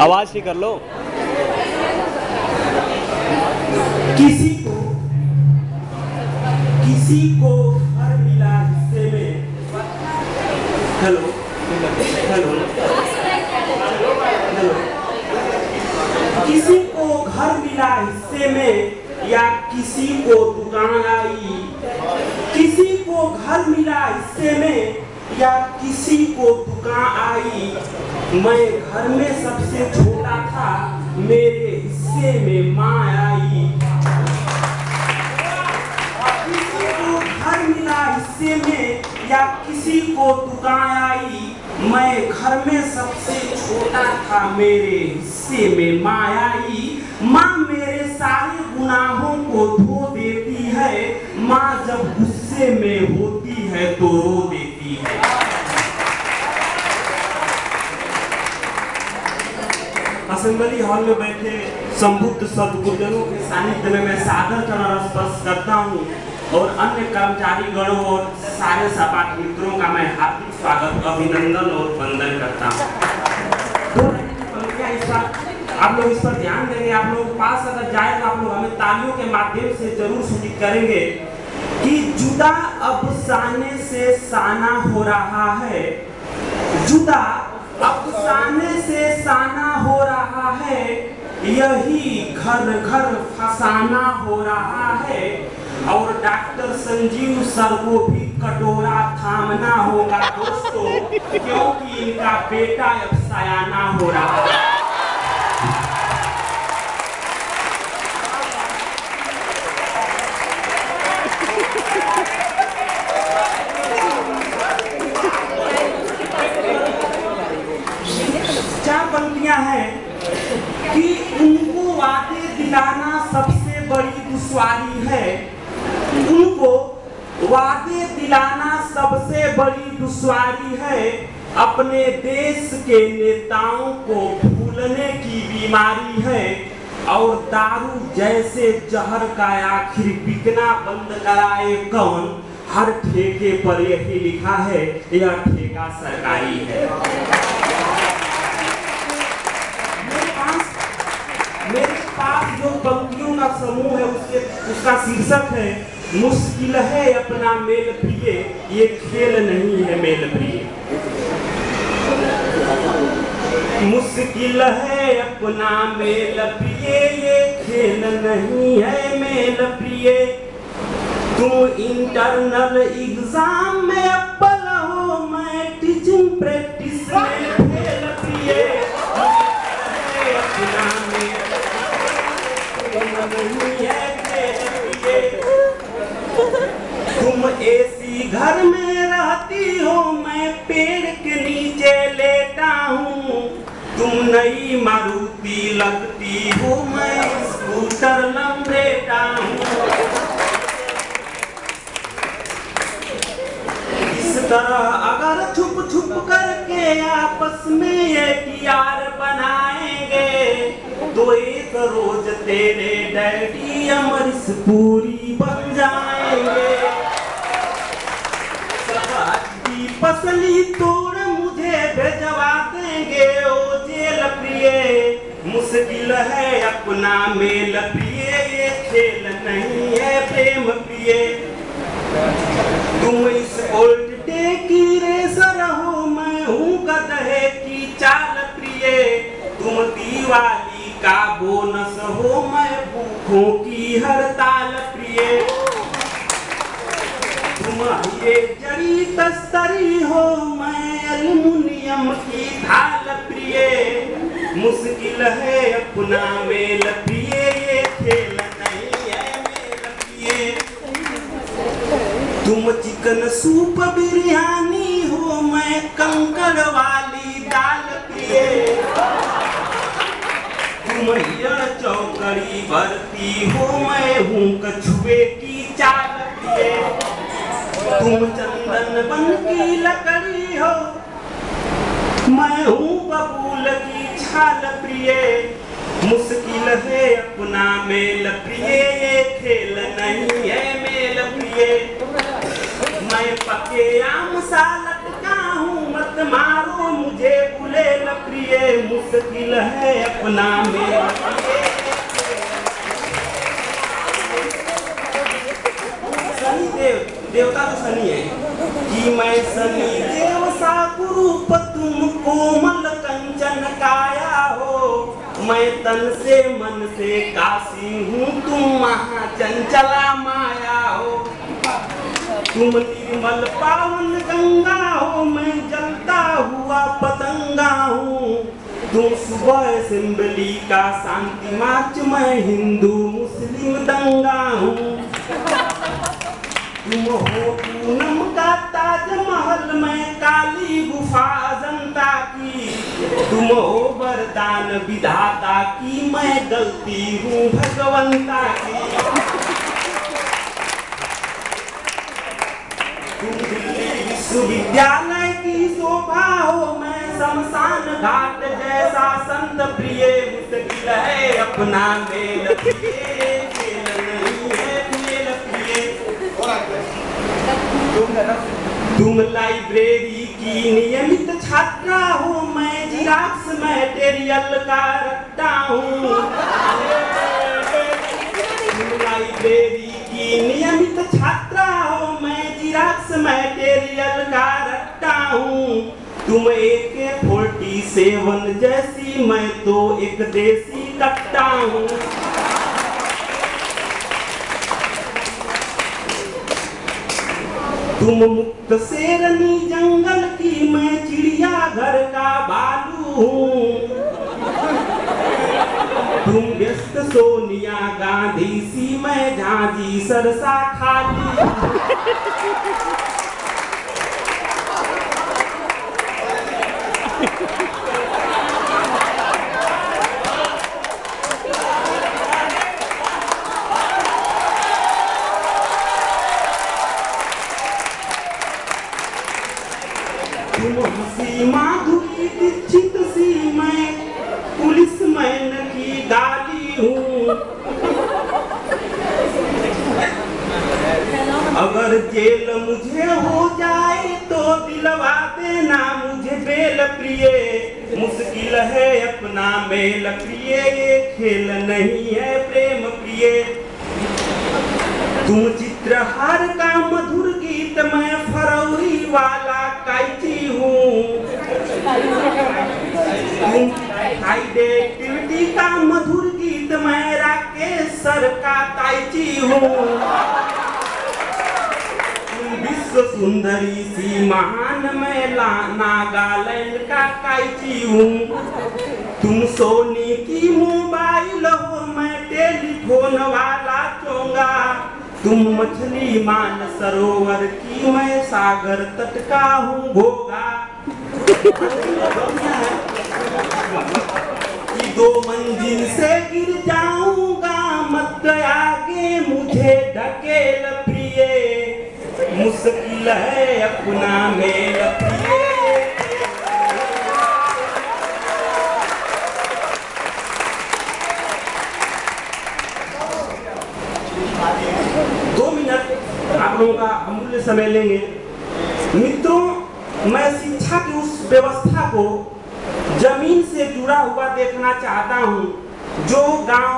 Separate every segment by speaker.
Speaker 1: आवाज ठीक कर लो।
Speaker 2: किसी को घर मिला हिस्से में। Hello hello hello. किसी को घर मिला हिस्से में या किसी को दुकान आई। किसी को घर मिला हिस्से में या किसी को दुकान आई। मैं घर में सबसे छोटा था, मेरे हिस्से में माँ आई। किसी को घर मिला हिस्से में या किसी को दुकान आई। मैं घर में सबसे छोटा था, मेरे हिस्से में माँ आई। माँ मेरे सारे गुनाहों को धो देती है। माँ जब गुस्से में होती है तो रो देती है। असेंबली हॉल में बैठे संबुद्ध सद्गुरुजनों के सानिध्य में मैं सादर चरण स्पर्श करता हूँ और अन्य कर्मचारी गणों और सारे सपाट मित्रों का मैं हार्दिक स्वागत, अभिनंदन और वंदन करता हूँ। आप लोग इस पर ध्यान देंगे। आप लोगों के पास अगर जाए तो आप लोग हमें तालियों के माध्यम से जरूर सूचित करेंगे कि जुदा अफसाने से साना हो रहा है। जुदा अफसाने से साना हो रहा है, यही घर घर फसाना हो रहा है। और डॉक्टर संजीव सर को भी कटोरा थामना होगा दोस्तों, क्योंकि इनका बेटा अब सयाना हो रहा है। चार पंक्तियां हैं कि उनको वादे दिलाना सबसे बड़ी दुश्वारी है। उनको वादे दिलाना सबसे बड़ी दुश्वारी है। अपने देश के नेताओं को भूलने की बीमारी है। और दारू जैसे जहर का आखिर बिकना बंद कराए कौन। हर ठेके पर यही लिखा है, यह ठेका सरकारी है। मेरे पास जो पंक्तियों का समूह है उसका शीर्षक है मुश्किल है अपना मेल प्रिय, ये खेल नहीं है मेल प्रिय। मुश्किल है अपना मेल प्रिय, ये खेल नहीं है मेल प्रिय। तुम इंटरनल एग्जाम में अव्वल हो, मैं टीचिंग प्रैक्टिस में फेल प्रिय। अपना मेल नहीं है तुम एसी घर में रहती हो, मैं पेड़ के नीचे लेटा हूँ। तुम नई मारुति लगती हो, मैं स्कूटर लंबेटा हूँ। इस तरह अगर छुप छुप करके आपस में एक यार बनाएंगे तो एक रोज तेरे डैडी अमरीश पुरी बन जाएंगे। की पसली तोड़ मुझे भेजवा देंगे ओ जेल प्रिय। मुश्किल है अपना मेल प्रिय, ये खेल नहीं है प्रेम प्रिय। तुम इस ओल्ड डे की रेसर हो, मैं हूँ गधे की चाल प्रिय। तुम दिवाली का बोनस हो, मैं भूखों की हड़ताल प्रिय। तुम ये जड़ी तस्तरी हो, मैं एल्युमिनियम की थाल प्रिय। मुश्किल है अपना मेल प्रिय, ये खेल नहीं है मेल प्रिय। तुम चिकन सूप बिरयानी हो, मैं कंकड़ वाली दाल प्रिय। तुम हिरण चौकड़ी भरती हो, मैं हूँ कछुए की चाल प्रिय। तुम चंदन बन की लकड़ी हो, मैं हूँ बबूल की छाल प्रिय। मुश्किल है अपना मेल प्रिय, ये खेल नहीं है मेल प्रिय। मैं पके आम सा लटका हूँ, मत मत मारो मुझे गुलेल प्रिय, मुश्किल है अपना मेरा देवता तो शनि है कि मैं शनि देव सा कुरूप तुम कोमल कंचन काया हो, मैं तन से मन से काशी हूँ तुम महाचंचला माया हो, तुम निर्मल पावन गंगा हो मैं जलता हुआ पतंगा हूँ, तुम सुबह असेंबली का शांति मार्च मैं हिंदू मुस्लिम दंगा हूँ, तुम हो पूनम का ताजमहल में काली गुफा अजंता की, तुम हो वरदान विधाता की मैं गलती हूँ भगवंता की, तुम दिल्ली विश्वविद्यालय की शोभा हो मैं शमशान घाट जैसा संत प्रिय, मुश्किल है अपना मेल प्रिय, तुम लाइब्रेरी की नियमित छात्रा हो मैं जिराक्स मटेरियल का रट्टा हूँ, तुम लाइब्रेरी की नियमित छात्रा हो मैं जिराक्स मटेरियल का रट्टा हूँ, तुम AK-47 जैसी मैं तो एक देसी कट्टा हूँ, तुम मुक्त शेरनी जंगल की मैं चिड़िया घर का बालू हूँ, तुम व्यस्त सोनिया गांधी सी मैं झांझी सरसा खाली, माधुरी दीक्षित सी मैं पुलिस मैन की गाली हूँ, अगर जेल मुझे हो जाए तो दिलवा देना मुझे बेल प्रिय, मुश्किल है अपना मेल प्रिय, ये खेल नहीं है प्रेम प्रिय, तुम चित्रहार का मधुर गीत मैं फरौरी वाला काइची हूँ, तुम एक्टिविटी का मधुर गीत मैं राकेश सर का काइची हूँ, तुम विश्व सुंदरी सी महान मैं नागालैंड का काइची हूँ, तुम सोनी की मोबाइल हो मैं टेलीफोन वाला चोंगा, तुम मछली मान सरोवर की मैं सागर तट का हूँ घोगा, कि 2 मंजिल से गिर जाऊंगा मत आगे मुझे ढकेल प्रिय, मुश्किल है अपना मेल प्रिय, 2 मिनट आप लोगों का अमूल्य समय लेंगे। मित्रों, मैं शिक्षा की उस व्यवस्था को जमीन से जुड़ा हुआ देखना चाहता हूँ, जो गांव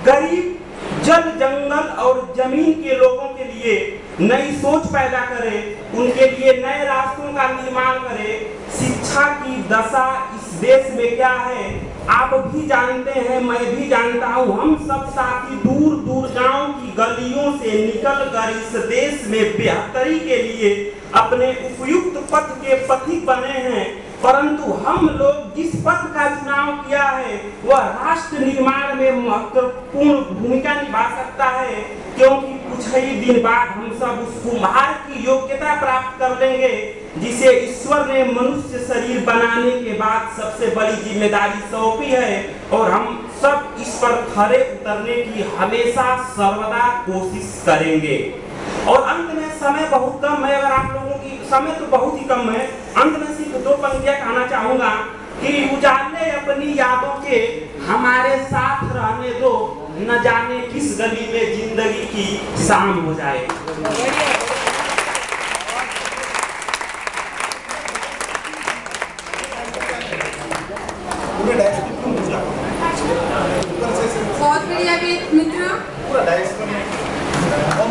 Speaker 2: गरीब जल जंगल और जमीन के लोगों के लिए नई सोच पैदा करे, उनके लिए नए रास्तों का निर्माण करे। शिक्षा की दशा इस देश में क्या है आप भी जानते हैं, मैं भी जानता हूँ। हम सब साथी दूर दूर गांव की गलियों से निकलकर इस देश में बेहतरी के लिए अपने उपयुक्त पथ के पथिक बने हैं, परंतु हम लोग जिस पथ का चुनाव किया है वह राष्ट्र निर्माण में महत्वपूर्ण भूमिका निभा सकता है, क्योंकि कुछ ही दिन बाद हम सब उस कुम्हार की योग्यता प्राप्त कर लेंगे जिसे ईश्वर ने मनुष्य शरीर बनाने के बाद सबसे बड़ी जिम्मेदारी सौंपी है, और हम सब इस पर खरे उतरने की हमेशा सर्वदा कोशिश करेंगे। और अंत में समय बहुत कम है, अगर आप लोगों की समय तो बहुत ही कम है, अंत में सिर्फ 2 पंक्तियां कहना चाहूंगा कि उजाले अपनी यादों के हमारे साथ रहने दो, न जाने किस गली में जिंदगी की शाम हो जाए।
Speaker 1: बहुत बढ़िया मित्र,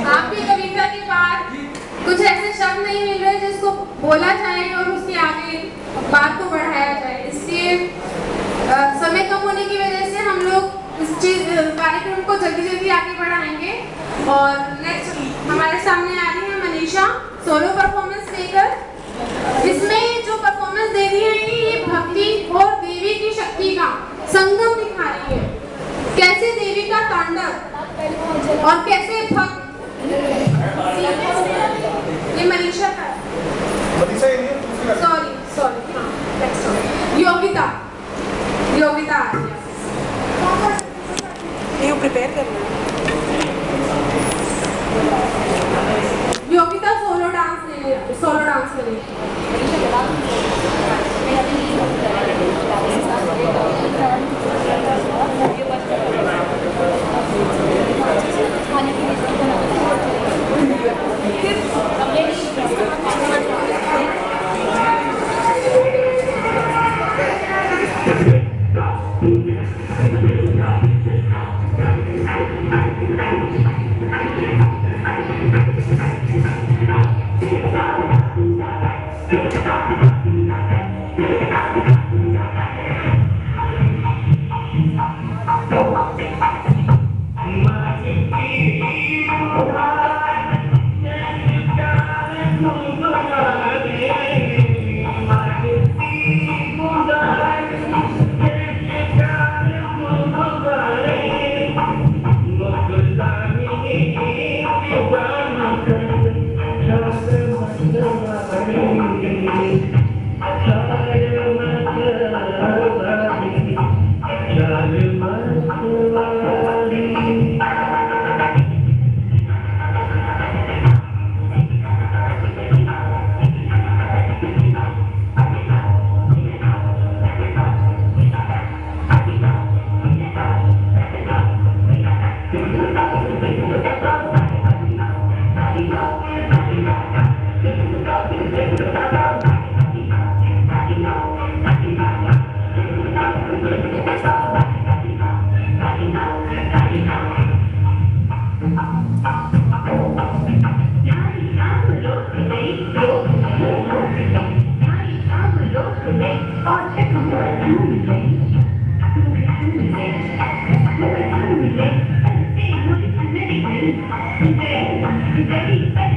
Speaker 1: आपकी कविता के बाद कुछ ऐसे शब्द नहीं मिल रहे जिसको बोला जाए और उसके आगे बात को बढ़ाया जाए। इसलिए समय कम होने की वजह से हम लोग इस चीज कार्यक्रम को जल्दी जल्दी आगे बढ़ाएंगे। और नेक्स्ट हमारे सामने आ रही है मनीषा सोलो परफॉर्मेंस लेकर। इसमें जो परफॉर्मेंस दे रही है ये भक्ति और देवी की शक्ति का संगम दिखा रही है। कैसे देवी का तांडव और कैसे भक्त। ये मनीषा का सॉरी योगिता आ रही है।
Speaker 3: ये प्रिपेयर करना है।
Speaker 1: योगिता सोलो डांस करेगी।
Speaker 4: Today,